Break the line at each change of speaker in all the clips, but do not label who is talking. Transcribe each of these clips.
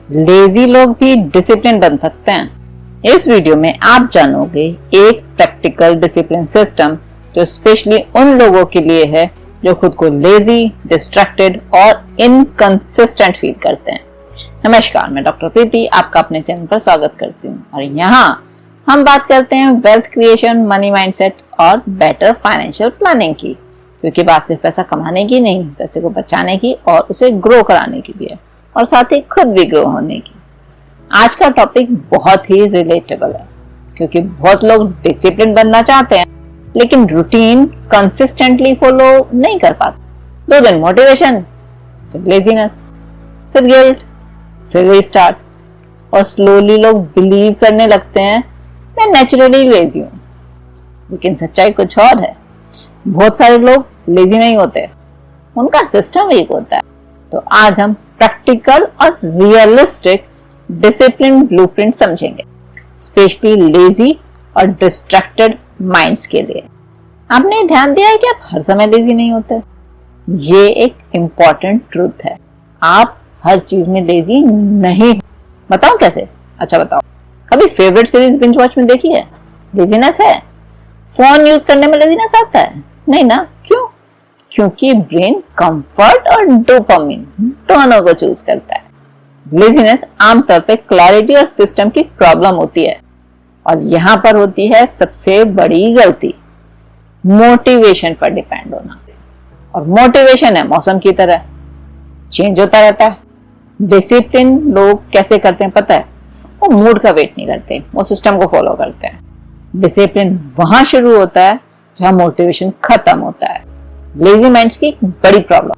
Lazy लोग भी discipline बन सकते हैं। इस वीडियो में आप जानोगे एक प्रैक्टिकल डिसिप्लिन सिस्टम जो स्पेशली उन लोगों के लिए है जो खुद को लेजी, डिस्ट्रैक्टेड और इनकंसिस्टेंट फील करते हैं। नमस्कार, मैं डॉक्टर प्रीति आपका अपने चैनल पर स्वागत करती हूँ और यहाँ हम बात करते हैं वेल्थ क्रिएशन, मनी माइंडसेट और बेटर फाइनेंशियल प्लानिंग की, क्योंकि बात सिर्फ पैसा कमाने की नहीं, पैसे को बचाने की और उसे ग्रो कराने की भी है और साथ ही खुद भी ग्रो होने की। आज का टॉपिक बहुत ही रिलेटेबल है क्योंकि बहुत लोग डिसिप्लिन बनना चाहते हैं लेकिन रूटीन कंसिस्टेंटली फॉलो नहीं कर पाते। 2 दिन मोटिवेशन, फिर लेजीनेस, फिर गिल्ट, फिर रीस्टार्ट और स्लोली लोग बिलीव करने लगते हैं मैं नेचुरली लेजी हूँ। लेकिन सच्चाई कुछ और है। बहुत सारे लोग लेजी नहीं होते, उनका सिस्टम वीक होता है। तो आज हम प्रैक्टिकल और रियलिस्टिक डिसिप्लिन ब्लूप्रिंट समझेंगे, स्पेशली लेजी और डिस्ट्रैक्टेड माइंड्स के लिए। आपने ध्यान दिया है कि आप हर समय लेजी नहीं होते? ये एक इम्पॉर्टेंट ट्रूथ है। आप हर चीज में लेजी नहीं हो। बताओ कैसे? अच्छा बताओ, कभी फेवरेट सीरीज बिंज वॉच में देखी है? लेजीनेस है। फोन यूज करने में लेजीनेस आता है? नहीं ना। क्यों? क्योंकि ब्रेन कंफर्ट और डोपामिन दोनों को चूज करता है। लेजीनेस आमतौर पे क्लैरिटी और सिस्टम की प्रॉब्लम होती है और यहाँ पर होती है सबसे बड़ी गलती, मोटिवेशन पर डिपेंड होना। और मोटिवेशन है मौसम की तरह, चेंज होता रहता है। डिसिप्लिन लोग कैसे करते हैं पता है? वो मूड का वेट नहीं करते, वो सिस्टम को फॉलो करते हैं। डिसिप्लिन वहां शुरू होता है जहां मोटिवेशन खत्म होता है। लेजी माइंड्स की बड़ी problem,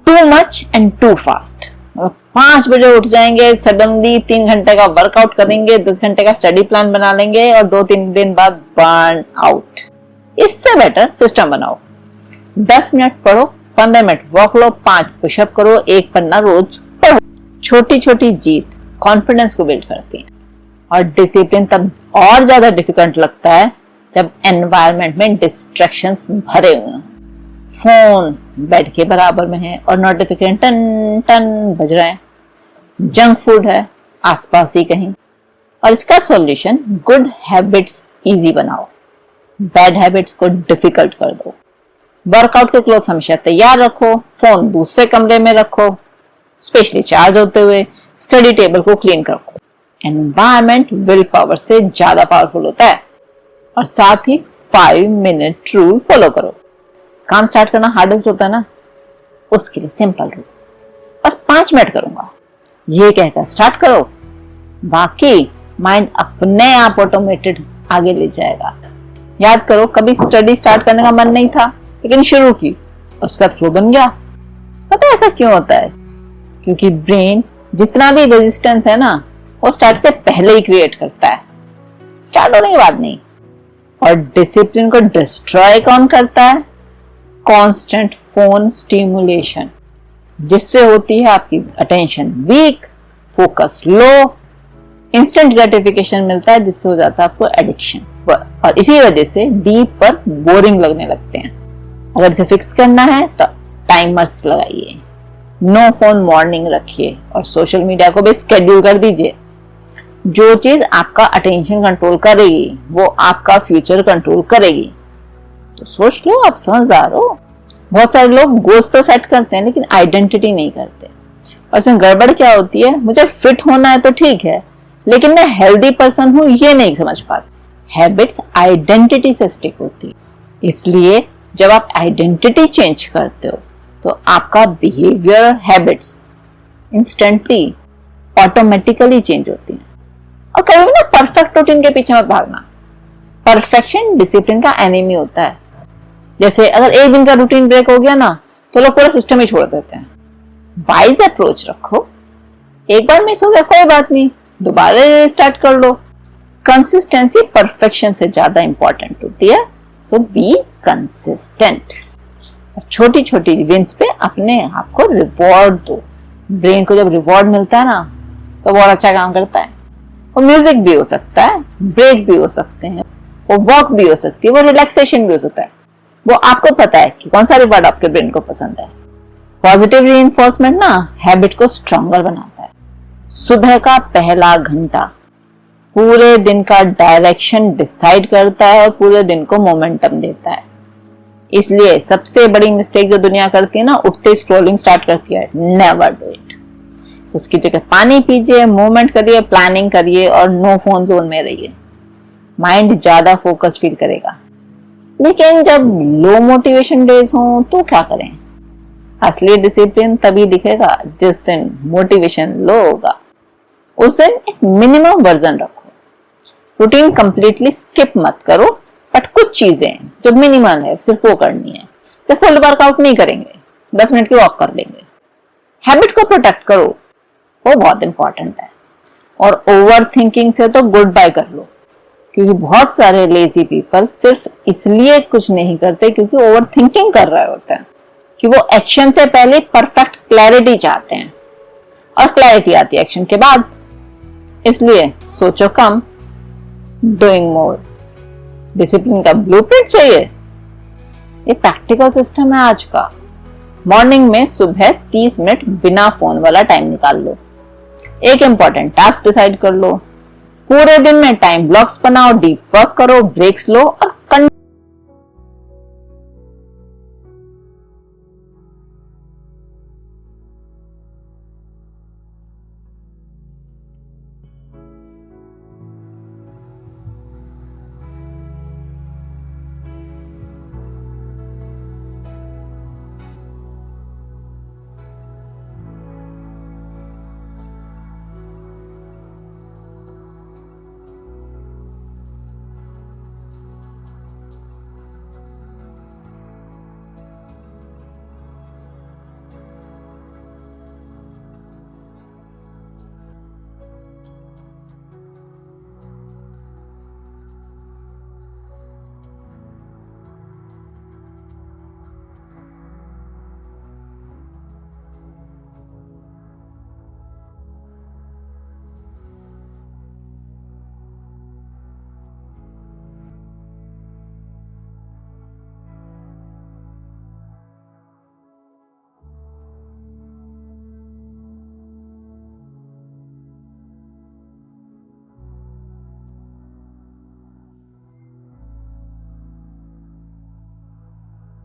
too much and too fast. 5 बजे उठ जाएंगे, सडनली 3 घंटे का वर्कआउट करेंगे, 10 घंटे का स्टडी प्लान बना लेंगे और 2-3 दिन बाद बर्न आउट। इससे बेटर सिस्टम बनाओ। 10 मिनट पढ़ो, 15 मिनट वॉक लो, 5 पुशअप करो, 1 पन्ना रोज पढ़ो। छोटी छोटी जीत कॉन्फिडेंस को बिल्ड करती है। और डिसिप्लिन तब और ज्यादा डिफिकल्ट लगता है जब एनवायरनमेंट में डिस्ट्रैक्शंस भरे हुए हैं। फोन बेड के बराबर में है और नोटिफिकेशन टन टन बज रहे हैं। जंक फूड है आसपास ही कहीं। और इसका सॉल्यूशन, गुड हैबिट्स इजी बनाओ, बैड हैबिट्स को डिफिकल्ट कर दो। वर्कआउट के क्लोथ्स हमेशा तैयार रखो, फोन दूसरे कमरे में रखो, स्पेशली चार्ज होते हुए। स्टडी टेबल को क्लीन रखो। एनवायरनमेंट विल पावर से ज्यादा पावरफुल होता है। और साथ ही 5 मिनट रूल फॉलो करो। काम स्टार्ट करना हार्डेस्ट होता है ना, उसके लिए सिंपल रूल, बस 5 मिनट करूंगा ये कहकर स्टार्ट करो, बाकी माइंड अपने आप ऑटोमेटेड आगे ले जाएगा। याद करो, कभी स्टडी स्टार्ट करने का मन नहीं था लेकिन शुरू की और उसका फ्लो बन गया। पता है ऐसा क्यों होता है? क्योंकि ब्रेन जितना भी रेजिस्टेंस है ना, वो स्टार्ट से पहले ही क्रिएट करता है, स्टार्ट होने के बाद नहीं। और डिसिप्लिन को डिस्ट्रॉय कौन करता है? कांस्टेंट फोन स्टिमुलेशन, जिससे होती है आपकी अटेंशन वीक, फोकस लो, इंस्टेंट ग्रेटिफिकेशन मिलता है जिससे हो जाता है आपको एडिक्शन। और इसी वजह से डीप वर्क बोरिंग लगने लगते हैं। अगर इसे फिक्स करना है तो टाइमर्स लगाइए, नो फोन मॉर्निंग रखिए और सोशल मीडिया को भी स्केड्यूल कर दीजिए। जो चीज आपका अटेंशन कंट्रोल करेगी वो आपका फ्यूचर कंट्रोल करेगी। तो सोच लो, आप समझदार हो। बहुत सारे लोग गोल्स तो सेट करते हैं लेकिन आइडेंटिटी नहीं करते। और इसमें गड़बड़ क्या होती है? मुझे फिट होना है तो ठीक है, लेकिन मैं हेल्दी पर्सन हूं ये नहीं समझ पाते। हैबिट्स आइडेंटिटी से स्टिक होती है, इसलिए जब आप आइडेंटिटी चेंज करते हो तो आपका बिहेवियर और हैबिट्स इंस्टेंटली ऑटोमेटिकली चेंज होती हैं। और कभी भी ना परफेक्ट रूटीन के पीछे मत भागना। परफेक्शन डिसिप्लिन का एनिमी होता है। जैसे अगर एक दिन का रूटीन ब्रेक हो गया ना तो लोग पूरा सिस्टम ही छोड़ देते हैं। वाइज अप्रोच रखो, एक बार मिस हो गया कोई बात नहीं, दोबारा स्टार्ट कर लो। कंसिस्टेंसी परफेक्शन से ज्यादा इंपॉर्टेंट होती है, सो बी कंसिस्टेंट। छोटी छोटी विंस पे अपने आप को रिवॉर्ड दो। ब्रेन को जब रिवॉर्ड मिलता है ना तो बहुत अच्छा काम करता है। वो म्यूजिक भी हो सकता है, ब्रेक भी हो सकते हैं, वो वॉक भी हो सकती है, वो रिलैक्सेशन भी हो सकता है। वो आपको पता है कि कौन सा रिवॉर्ड आपके ब्रेन को पसंद है। पॉजिटिव रीइंफोर्समेंट ना हैबिट को स्ट्रॉन्गर बनाता है। सुबह का पहला घंटा पूरे दिन का डायरेक्शन डिसाइड करता है और पूरे दिन को मोमेंटम देता है। इसलिए सबसे बड़ी मिस्टेक जो दुनिया करती है ना, उठते स्क्रॉलिंग स्टार्ट करती है। Never do it. उसकी जगह पानी पीजिए, मूवमेंट करिए, प्लानिंग करिए और नो फोन जोन में रहिए। माइंड ज्यादा फोकस्ड फील करेगा। लेकिन जब लो मोटिवेशन डेज हो तो क्या करें? असली डिसिप्लिन तभी दिखेगा जिस दिन मोटिवेशन लो होगा। उस दिन एक मिनिमम वर्जन रखो। रूटीन कंप्लीटली स्किप मत करो, बट कुछ चीजें जो मिनिमल है सिर्फ वो करनी है। तो फुल वर्कआउट नहीं करेंगे, 10 मिनट की वॉक कर लेंगे। हैबिट को प्रोटेक्ट करो, वो बहुत इंपॉर्टेंट है। और ओवर थिंकिंग से तो गुड बाय कर लो, क्योंकि बहुत सारे लेजी पीपल सिर्फ इसलिए कुछ नहीं करते क्योंकि ओवर थिंकिंग कर रहे होते हैं, कि वो एक्शन से पहले परफेक्ट क्लैरिटी चाहते हैं और क्लैरिटी आती है एक्शन के बाद। इसलिए सोचो कम, डूइंग मोर। डिसिप्लिन का ब्लूप्रिंट चाहिए? ये प्रैक्टिकल सिस्टम है आज का। मॉर्निंग में सुबह 30 मिनट बिना फोन वाला टाइम निकाल लो। एक इंपॉर्टेंट टास्क डिसाइड कर लो। पूरे दिन में टाइम ब्लॉक्स बनाओ, डीप वर्क करो, ब्रेक्स लो और